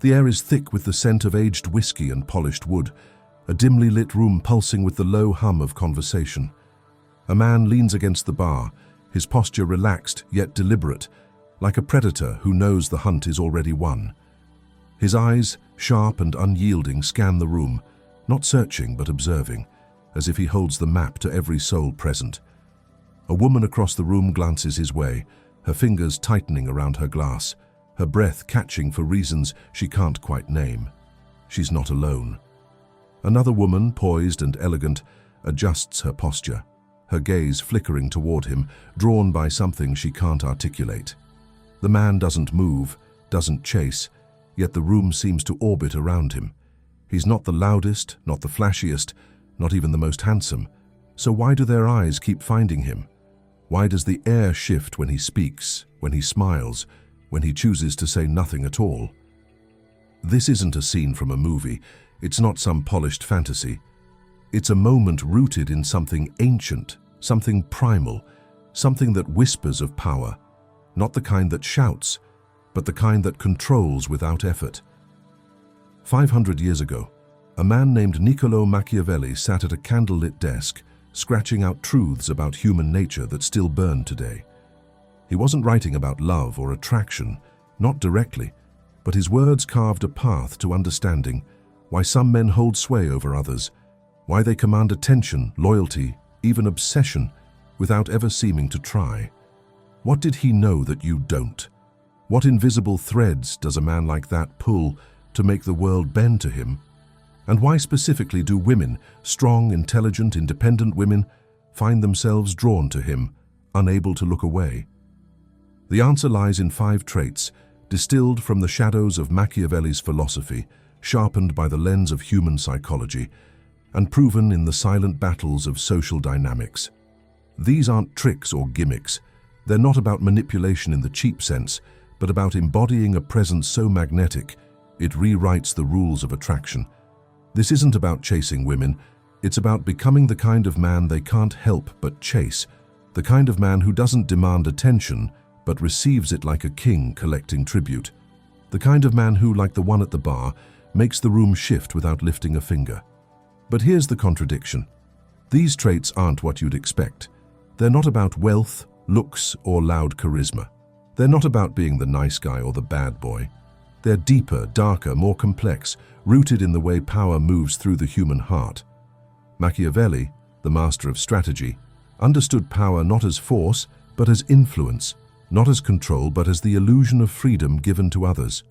The air is thick with the scent of aged whiskey and polished wood, a dimly lit room pulsing with the low hum of conversation. A man leans against the bar, his posture relaxed yet deliberate, like a predator who knows the hunt is already won. His eyes, sharp and unyielding, scan the room, not searching but observing, as if he holds the map to every soul present. A woman across the room glances his way, her fingers tightening around her glass, her breath catching for reasons she can't quite name. She's not alone. Another woman, poised and elegant, adjusts her posture, her gaze flickering toward him, drawn by something she can't articulate. The man doesn't move, doesn't chase, yet the room seems to orbit around him. He's not the loudest, not the flashiest, not even the most handsome. So why do their eyes keep finding him? Why does the air shift when he speaks, when he smiles, when he chooses to say nothing at all? This isn't a scene from a movie. It's not some polished fantasy. It's a moment rooted in something ancient, something primal, something that whispers of power. Not the kind that shouts, but the kind that controls without effort. 500 years ago, a man named Niccolò Machiavelli sat at a candlelit desk, scratching out truths about human nature that still burn today. He wasn't writing about love or attraction, not directly, but his words carved a path to understanding why some men hold sway over others, why they command attention, loyalty, even obsession, without ever seeming to try. What did he know that you don't? What invisible threads does a man like that pull to make the world bend to him? And why specifically do women, strong, intelligent, independent women, find themselves drawn to him, unable to look away? The answer lies in 5 traits, distilled from the shadows of Machiavelli's philosophy, sharpened by the lens of human psychology, and proven in the silent battles of social dynamics. These aren't tricks or gimmicks. They're not about manipulation in the cheap sense, but about embodying a presence so magnetic, it rewrites the rules of attraction. This isn't about chasing women, it's about becoming the kind of man they can't help but chase, the kind of man who doesn't demand attention, but receives it like a king collecting tribute, the kind of man who, like the one at the bar, makes the room shift without lifting a finger. But here's the contradiction. These traits aren't what you'd expect. They're not about wealth, looks, or loud charisma. They're not about being the nice guy or the bad boy. They're deeper, darker, more complex, rooted in the way power moves through the human heart. Machiavelli, the master of strategy, understood power not as force, but as influence, not as control, but as the illusion of freedom given to others.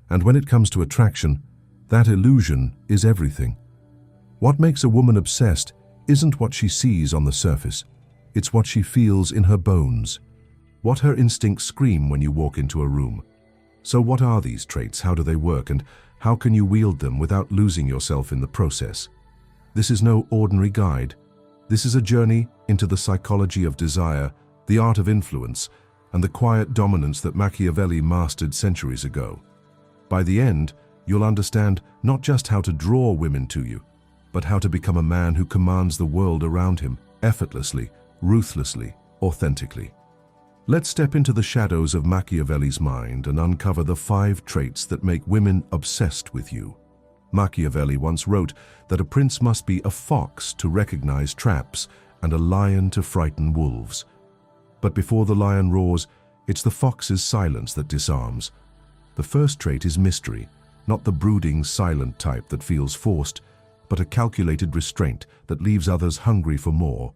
And when it comes to attraction, that illusion is everything. What makes a woman obsessed isn't what she sees on the surface. It's what she feels in her bones, what her instincts scream when you walk into a room. So what are these traits? How do they work? And how can you wield them without losing yourself in the process? This is no ordinary guide. This is a journey into the psychology of desire, the art of influence, and the quiet dominance that Machiavelli mastered centuries ago. By the end, you'll understand not just how to draw women to you, but how to become a man who commands the world around him, effortlessly, ruthlessly, authentically. Let's step into the shadows of Machiavelli's mind and uncover the 5 traits that make women obsessed with you. Machiavelli once wrote that a prince must be a fox to recognize traps and a lion to frighten wolves. But before the lion roars, it's the fox's silence that disarms. The first trait is mystery, not the brooding, silent type that feels forced, but a calculated restraint that leaves others hungry for more.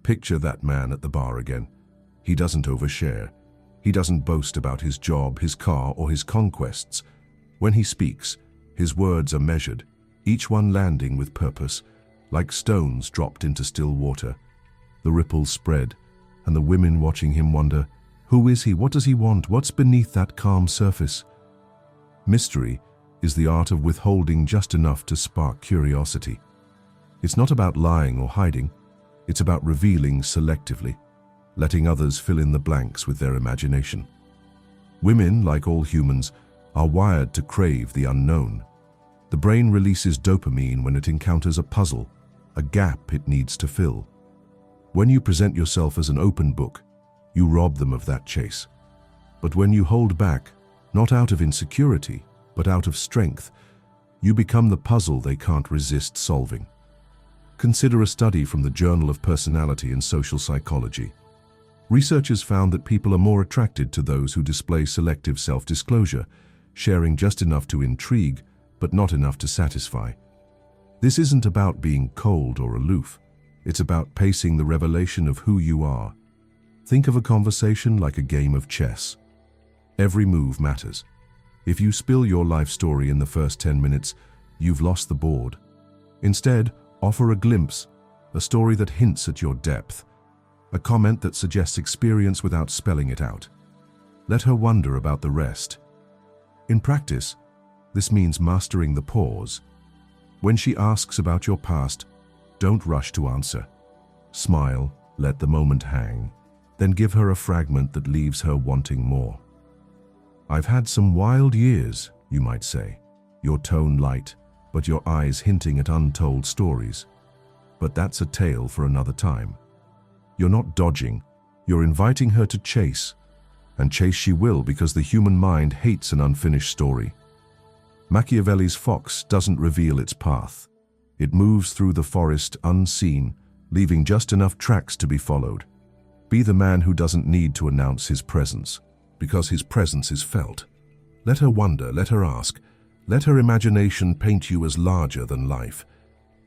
Picture that man at the bar again. He doesn't overshare. He doesn't boast about his job, his car, or his conquests. When he speaks, his words are measured, each one landing with purpose, like stones dropped into still water. The ripples spread, and the women watching him wonder, who is he? What does he want? What's beneath that calm surface? Mystery is the art of withholding just enough to spark curiosity. It's not about lying or hiding. It's about revealing selectively, letting others fill in the blanks with their imagination. Women, like all humans, are wired to crave the unknown. The brain releases dopamine when it encounters a puzzle, a gap it needs to fill. When you present yourself as an open book, you rob them of that chase. But when you hold back, not out of insecurity, but out of strength. You become the puzzle they can't resist solving. Consider a study from the Journal of Personality and Social Psychology. Researchers found that people are more attracted to those who display selective self-disclosure, sharing just enough to intrigue, but not enough to satisfy. This isn't about being cold or aloof. It's about pacing the revelation of who you are. Think of a conversation like a game of chess. Every move matters. If you spill your life story in the first 10 minutes, you've lost the board. Instead, offer a glimpse, a story that hints at your depth, a comment that suggests experience without spelling it out. Let her wonder about the rest. In practice, this means mastering the pause. When she asks about your past, don't rush to answer. Smile, let the moment hang, then give her a fragment that leaves her wanting more. I've had some wild years, you might say, your tone light, but your eyes hinting at untold stories. But that's a tale for another time. You're not dodging, you're inviting her to chase. And chase she will, because the human mind hates an unfinished story. Machiavelli's fox doesn't reveal its path. It moves through the forest unseen, leaving just enough tracks to be followed. Be the man who doesn't need to announce his presence, because his presence is felt. Let her wonder, let her ask, let her imagination paint you as larger than life.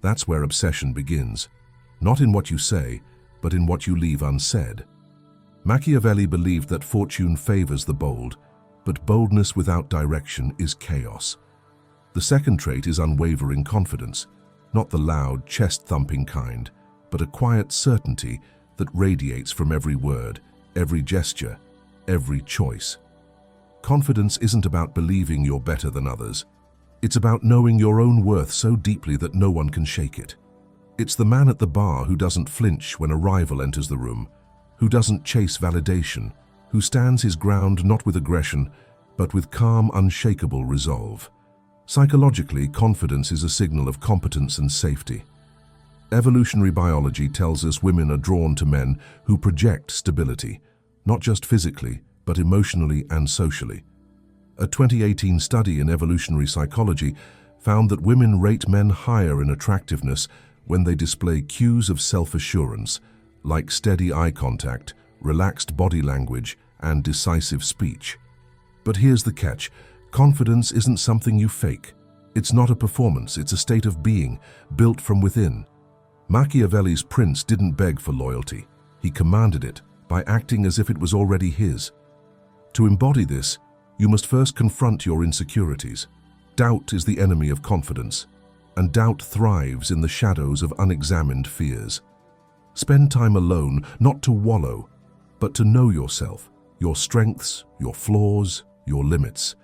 That's where obsession begins, not in what you say, but in what you leave unsaid. Machiavelli believed that fortune favors the bold, but boldness without direction is chaos. The second trait is unwavering confidence, not the loud, chest-thumping kind, but a quiet certainty that radiates from every word, every gesture, every choice. Confidence isn't about believing you're better than others. It's about knowing your own worth so deeply that no one can shake it. It's the man at the bar who doesn't flinch when a rival enters the room, who doesn't chase validation, who stands his ground not with aggression, but with calm, unshakable resolve. Psychologically, confidence is a signal of competence and safety. Evolutionary biology tells us women are drawn to men who project stability, not just physically, but emotionally and socially. A 2018 study in evolutionary psychology found that women rate men higher in attractiveness when they display cues of self-assurance, like steady eye contact, relaxed body language, and decisive speech. But here's the catch. Confidence isn't something you fake. It's not a performance, it's a state of being, built from within. Machiavelli's prince didn't beg for loyalty. He commanded it by acting as if it was already his. To embody this, you must first confront your insecurities. Doubt is the enemy of confidence, and doubt thrives in the shadows of unexamined fears. Spend time alone, not to wallow, but to know yourself, your strengths, your flaws, your limits.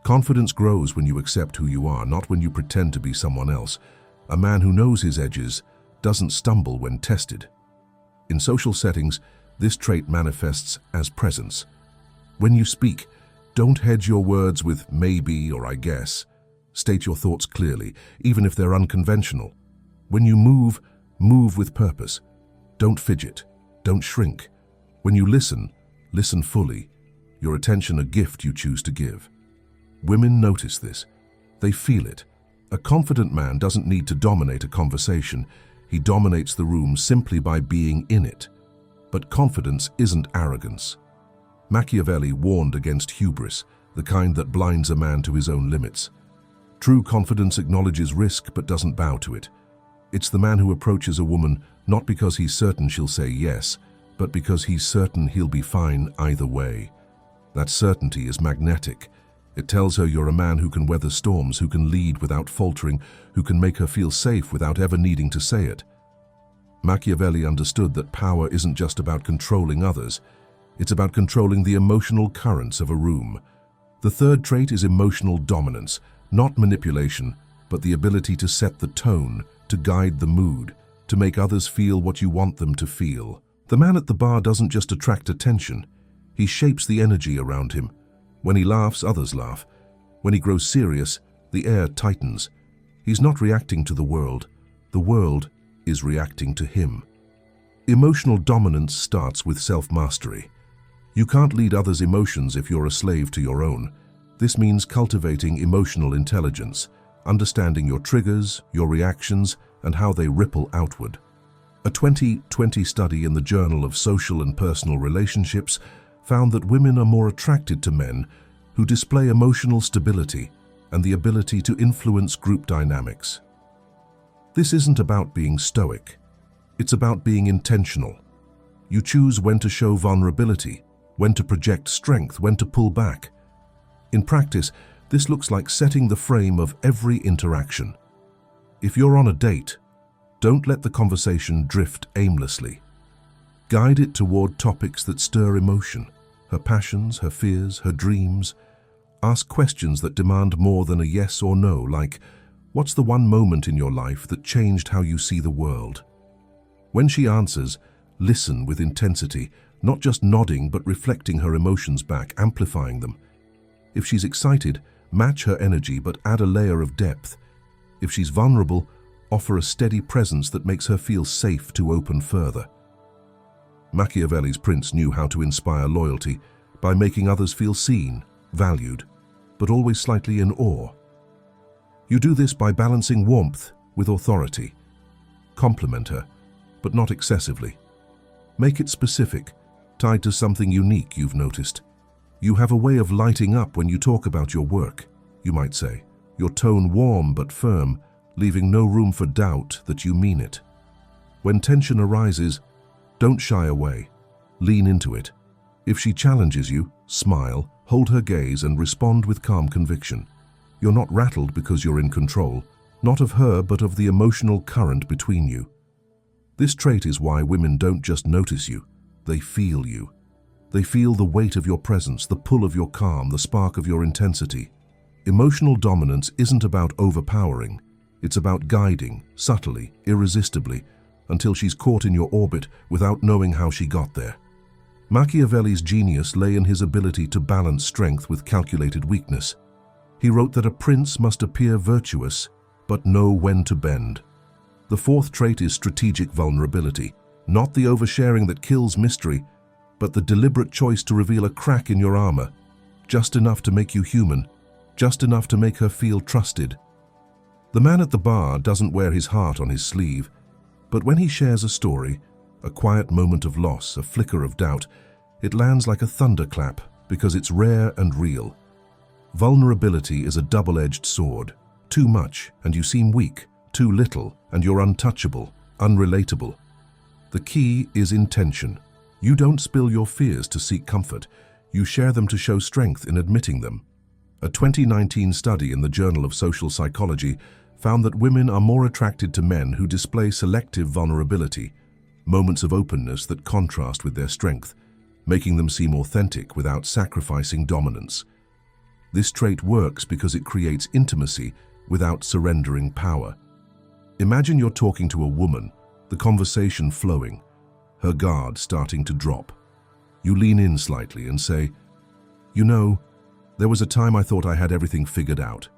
Confidence grows when you accept who you are, not when you pretend to be someone else. A man who knows his edges doesn't stumble when tested. In social settings, this trait manifests as presence. When you speak, don't hedge your words with maybe or I guess. State your thoughts clearly, even if they're unconventional. When you move, move with purpose. Don't fidget, don't shrink. When you listen, listen fully. Your attention a gift you choose to give. Women notice this. They feel it. A confident man doesn't need to dominate a conversation. He dominates the room simply by being in it. But confidence isn't arrogance. Machiavelli warned against hubris, the kind that blinds a man to his own limits. True confidence acknowledges risk but doesn't bow to it. It's the man who approaches a woman not because he's certain she'll say yes, but because he's certain he'll be fine either way. That certainty is magnetic. It tells her you're a man who can weather storms, who can lead without faltering, who can make her feel safe without ever needing to say it. Machiavelli understood that power isn't just about controlling others. It's about controlling the emotional currents of a room. The third trait is emotional dominance, not manipulation, but the ability to set the tone, to guide the mood, to make others feel what you want them to feel. The man at the bar doesn't just attract attention. He shapes the energy around him. When he laughs, others laugh. When he grows serious, the air tightens. He's not reacting to the world is reacting to him. Emotional dominance starts with self-mastery. You can't lead others' emotions if you're a slave to your own. This means cultivating emotional intelligence, understanding your triggers, your reactions, and how they ripple outward. A 2020 study in the Journal of Social and Personal Relationships found that women are more attracted to men who display emotional stability and the ability to influence group dynamics. This isn't about being stoic. It's about being intentional. You choose when to show vulnerability, when to project strength, when to pull back. In practice, this looks like setting the frame of every interaction. If you're on a date, don't let the conversation drift aimlessly. Guide it toward topics that stir emotion, her passions, her fears, her dreams. Ask questions that demand more than a yes or no, like, what's the one moment in your life that changed how you see the world? When she answers, listen with intensity, not just nodding but reflecting her emotions back, amplifying them. If she's excited, match her energy but add a layer of depth. If she's vulnerable, offer a steady presence that makes her feel safe to open further. Machiavelli's prince knew how to inspire loyalty by making others feel seen, valued, but always slightly in awe. You do this by balancing warmth with authority. Compliment her, but not excessively. Make it specific, tied to something unique you've noticed. You have a way of lighting up when you talk about your work, you might say, your tone warm but firm, leaving no room for doubt that you mean it. When tension arises, don't shy away. Lean into it. If she challenges you, smile, hold her gaze, and respond with calm conviction. You're not rattled because you're in control, not of her but of the emotional current between you. This trait is why women don't just notice you, they feel you. They feel the weight of your presence, the pull of your calm, the spark of your intensity. Emotional dominance isn't about overpowering. It's about guiding, subtly, irresistibly, until she's caught in your orbit without knowing how she got there. Machiavelli's genius lay in his ability to balance strength with calculated weakness. He wrote that a prince must appear virtuous, but know when to bend. The fourth trait is strategic vulnerability, not the oversharing that kills mystery, but the deliberate choice to reveal a crack in your armor, just enough to make you human, just enough to make her feel trusted. The man at the bar doesn't wear his heart on his sleeve, but when he shares a story, a quiet moment of loss, a flicker of doubt, it lands like a thunderclap because it's rare and real. Vulnerability is a double-edged sword. Too much, and you seem weak. Too little, and you're untouchable, unrelatable. The key is intention. You don't spill your fears to seek comfort. You share them to show strength in admitting them. A 2019 study in the Journal of Social Psychology found that women are more attracted to men who display selective vulnerability, moments of openness that contrast with their strength, making them seem authentic without sacrificing dominance. This trait works because it creates intimacy without surrendering power. Imagine you're talking to a woman, the conversation flowing, her guard starting to drop. You lean in slightly and say, "You know, there was a time I thought I had everything figured out.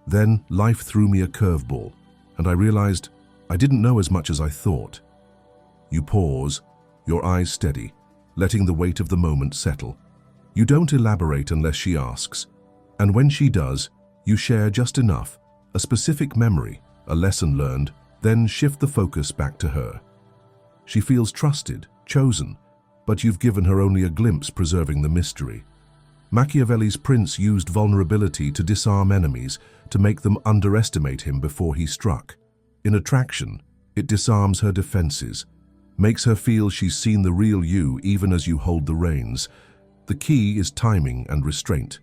Then life threw me a curveball, and I realized I didn't know as much as I thought." You pause, your eyes steady, letting the weight of the moment settle. You don't elaborate unless she asks, and when she does, you share just enough, a specific memory, a lesson learned, then shift the focus back to her. She feels trusted, chosen, but you've given her only a glimpse, preserving the mystery. Machiavelli's prince used vulnerability to disarm enemies, to make them underestimate him before he struck. In attraction, it disarms her defenses, makes her feel she's seen the real you even as you hold the reins. The key is timing and restraint.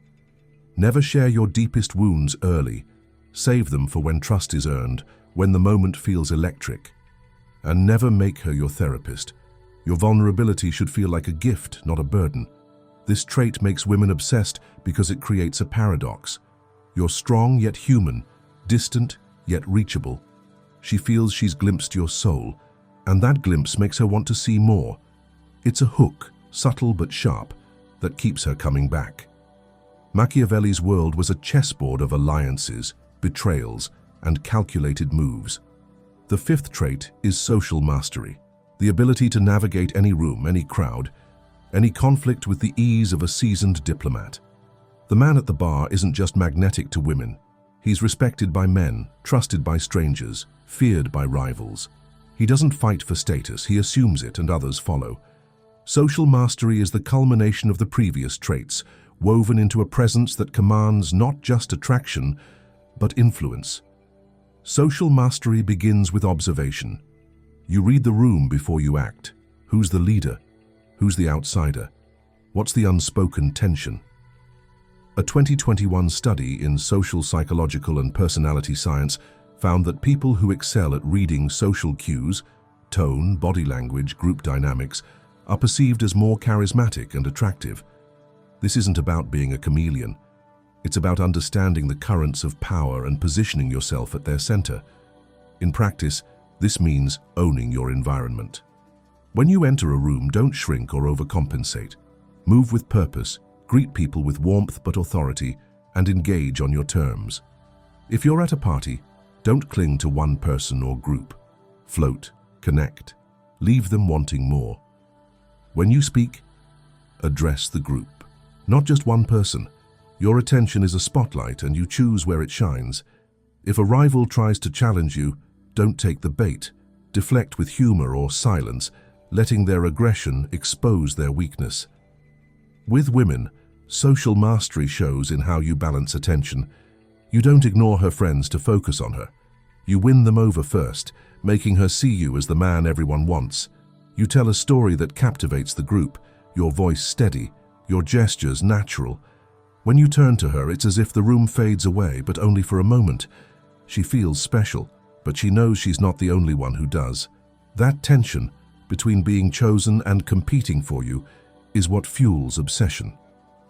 Never share your deepest wounds early. Save them for when trust is earned, when the moment feels electric. And never make her your therapist. Your vulnerability should feel like a gift, not a burden. This trait makes women obsessed because it creates a paradox. You're strong yet human, distant yet reachable. She feels she's glimpsed your soul, and that glimpse makes her want to see more. It's a hook, subtle but sharp, that keeps her coming back. Machiavelli's world was a chessboard of alliances, betrayals, and calculated moves. The fifth trait is social mastery, the ability to navigate any room, any crowd, any conflict with the ease of a seasoned diplomat. The man at the bar isn't just magnetic to women. He's respected by men, trusted by strangers, feared by rivals. He doesn't fight for status, he assumes it and others follow. Social mastery is the culmination of the previous traits, woven into a presence that commands not just attraction, but influence. Social mastery begins with observation. You read the room before you act. Who's the leader? Who's the outsider? What's the unspoken tension? A 2021 study in social psychological and personality science found that people who excel at reading social cues, tone, body language, group dynamics, are perceived as more charismatic and attractive. This isn't about being a chameleon. It's about understanding the currents of power and positioning yourself at their center. In practice, this means owning your environment. When you enter a room, don't shrink or overcompensate. Move with purpose, greet people with warmth but authority, and engage on your terms. If you're at a party, don't cling to one person or group. Float, connect, leave them wanting more. When you speak, address the group, not just one person. Your attention is a spotlight and you choose where it shines. If a rival tries to challenge you, don't take the bait. Deflect with humor or silence, letting their aggression expose their weakness. With women, social mastery shows in how you balance attention. You don't ignore her friends to focus on her. You win them over first, making her see you as the man everyone wants. You tell a story that captivates the group, your voice steady, your gestures natural. When you turn to her, it's as if the room fades away, but only for a moment. She feels special, but she knows she's not the only one who does. That tension between being chosen and competing for you is what fuels obsession.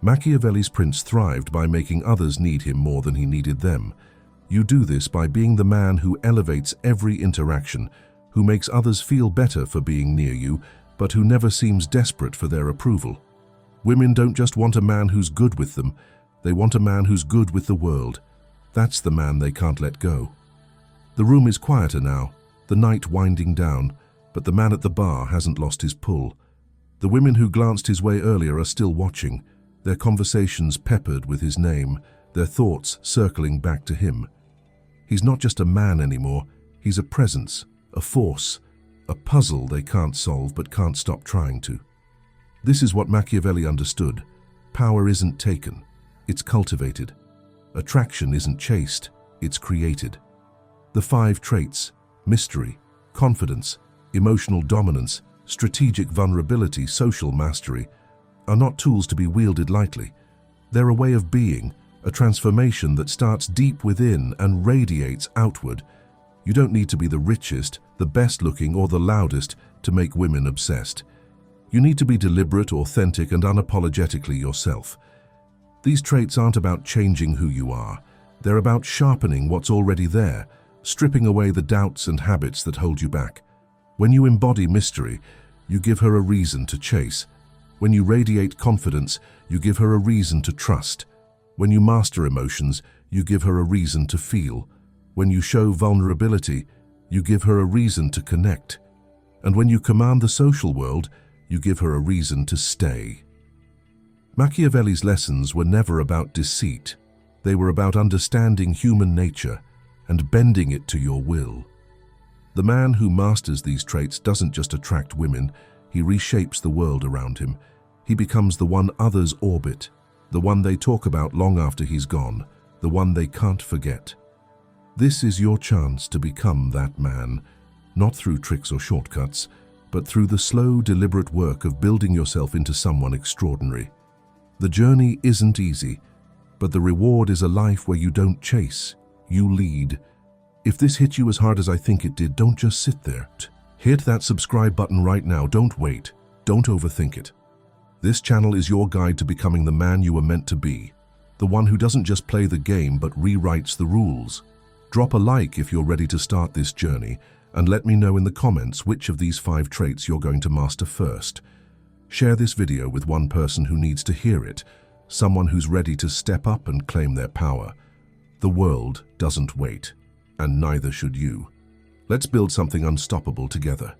Machiavelli's prince thrived by making others need him more than he needed them. You do this by being the man who elevates every interaction, who makes others feel better for being near you, but who never seems desperate for their approval. Women don't just want a man who's good with them, they want a man who's good with the world. That's the man they can't let go. The room is quieter now, the night winding down, but the man at the bar hasn't lost his pull. The women who glanced his way earlier are still watching, their conversations peppered with his name, their thoughts circling back to him. He's not just a man anymore, he's a presence, a force, a puzzle they can't solve but can't stop trying to. This is what Machiavelli understood. Power isn't taken, it's cultivated. Attraction isn't chased, it's created. The 5 traits, mystery, confidence, emotional dominance, strategic vulnerability, social mastery, are not tools to be wielded lightly. They're a way of being, a transformation that starts deep within and radiates outward. You don't need to be the richest, the best looking, or the loudest to make women obsessed. You need to be deliberate, authentic, and unapologetically yourself. These traits aren't about changing who you are. They're about sharpening what's already there, stripping away the doubts and habits that hold you back. When you embody mystery, you give her a reason to chase. When you radiate confidence, you give her a reason to trust. When you master emotions, you give her a reason to feel. When you show vulnerability, you give her a reason to connect. And when you command the social world, you give her a reason to stay. Machiavelli's lessons were never about deceit. They were about understanding human nature and bending it to your will. The man who masters these traits doesn't just attract women, he reshapes the world around him. He becomes the one others orbit, the one they talk about long after he's gone, the one they can't forget. This is your chance to become that man, not through tricks or shortcuts, but through the slow, deliberate work of building yourself into someone extraordinary. The journey isn't easy, but the reward is a life where you don't chase, you lead. If this hit you as hard as I think it did, don't just sit there. Hit that subscribe button right now. Don't wait. Don't overthink it. This channel is your guide to becoming the man you were meant to be, the one who doesn't just play the game but rewrites the rules. Drop a like if you're ready to start this journey, and let me know in the comments which of these 5 traits you're going to master first. Share this video with one person who needs to hear it, someone who's ready to step up and claim their power. The world doesn't wait, and neither should you. Let's build something unstoppable together.